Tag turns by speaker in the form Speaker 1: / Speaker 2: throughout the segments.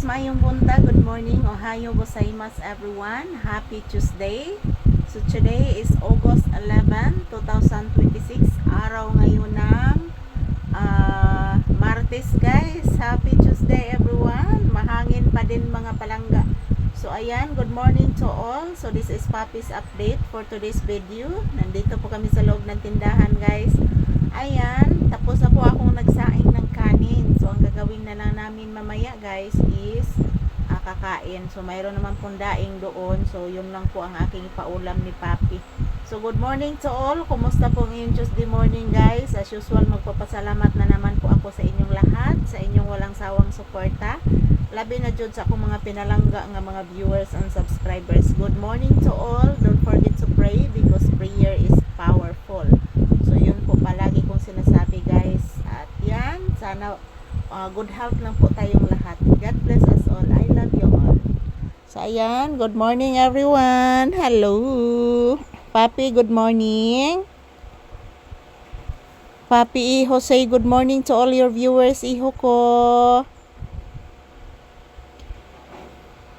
Speaker 1: mayong buntag. Good morning. Ohayo gozaimasu everyone. Happy Tuesday. So today is August 11, 2026. Araw ngayon ng Martes guys. Happy Tuesday everyone. Mahangin pa din mga palangga. So ayan, good morning to all. So this is Papi's update for today's video. Nandito po kami sa loob ng tindahan guys. Ayan, tapos na po akong nagsaing ng kanin. So ang gagawin na lang namin mamaya guys is kakain. So mayroon naman pong daing doon. So yun lang po ang aking paulam ni Papi. So good morning to all. Kumusta po ngayong Tuesday morning guys? As usual, magpapasalamat na naman po ako sa inyong lahat, sa inyong walang sawang suporta. Labi na jud sa akong mga pinalangga nga mga viewers and subscribers. Good morning to all. Don't forget to pray because prayer is powerful. So yun po palagi kong sinasabi guys. At yan, sana good health lang po tayong lahat. God bless us all. I love you all. So ayan, good morning everyone. Hello. Papi, good morning. Papi, Iho, say good morning to all your viewers. Iho ko.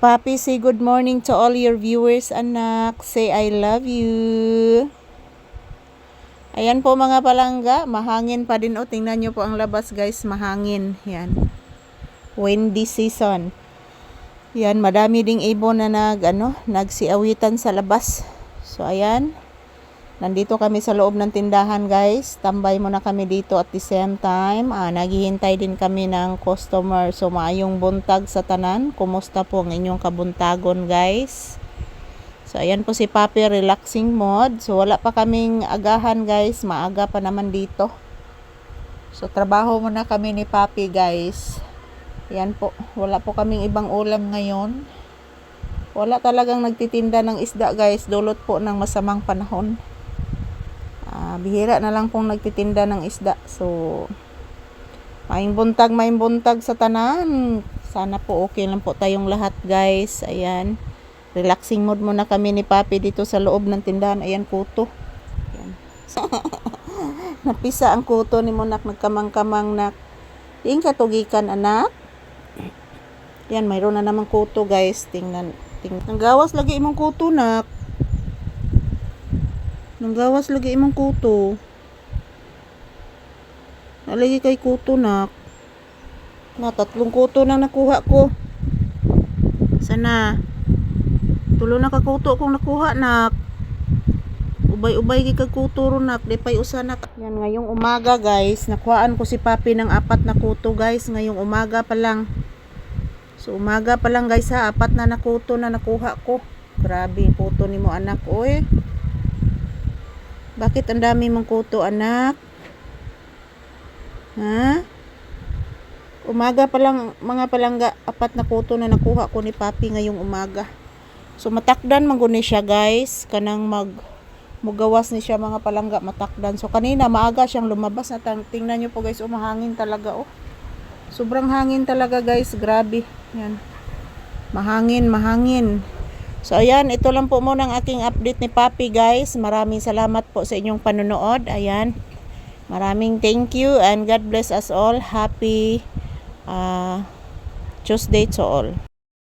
Speaker 1: Papi, say good morning to all your viewers, anak. Say I love you. Ayan po mga palangga, mahangin pa din. O, tingnan nyo po ang labas guys, mahangin. Yan. Windy season. Yan, madami ding ibon na nagsiawitan sa labas. So ayan, nandito kami sa loob ng tindahan guys. Tambay muna kami dito at the same time. Naghihintay din kami ng customer. So maayong buntag sa tanan. Kumusta po ang inyong kabuntagon guys? So ayan po si Papi, relaxing mode. So wala pa kaming agahan guys. Maaga pa naman dito. So trabaho muna kami ni Papi guys. Ayan po. Wala po kaming ibang ulam ngayon. Wala talagang nagtitinda ng isda guys. Dulot po ng masamang panahon. Bihira na lang pong nagtitinda ng isda. So maing buntag sa tanan. Sana po okay lang po tayong lahat guys. Ayan. Relaxing mood muna kami ni Papi dito sa loob ng tindahan. Ayan, kuto. Ayan. Napisa ang kuto ni Monak. Nagkamang-kamang na. Tingin katugikan anak. Yan, mayroon na naman kuto guys. Tingnan. Nanggawas lagi imong kuto nak. Nanggawas lagi imong kuto. Nalagi kay kuto nak. Tatlong kuto na nakuha ko. Sana. Tulo na kakuto kong nakuha nak. Ubay-ubay kay kuto ron nak. Depay usa nak. Yan, ngayong umaga guys. Nakuhaan ko si Papi ng 4 na kuto guys. Ngayong umaga pa lang. So umaga pa lang guys ha. 4 na nakuto na nakuha ko. Grabe kuto ni mo anak. Oy. Bakit ang dami mong kuto anak? Ha? Umaga pa lang mga palangga. 4 na kuto na nakuha ko ni Papi ngayong umaga. So matakdan mangguni siya guys. Kanang mugawas ni siya mga palangga, matakdan. So kanina maaga siyang lumabas na. Tingnan nyo po guys, mahangin talaga oh. Sobrang hangin talaga guys, grabe. Yan. Mahangin. So ayan, ito lang po muna ang aking update ni Papi guys. Maraming salamat po sa inyong panonood. Ayan. Maraming thank you and God bless us all. Happy Tuesday to all.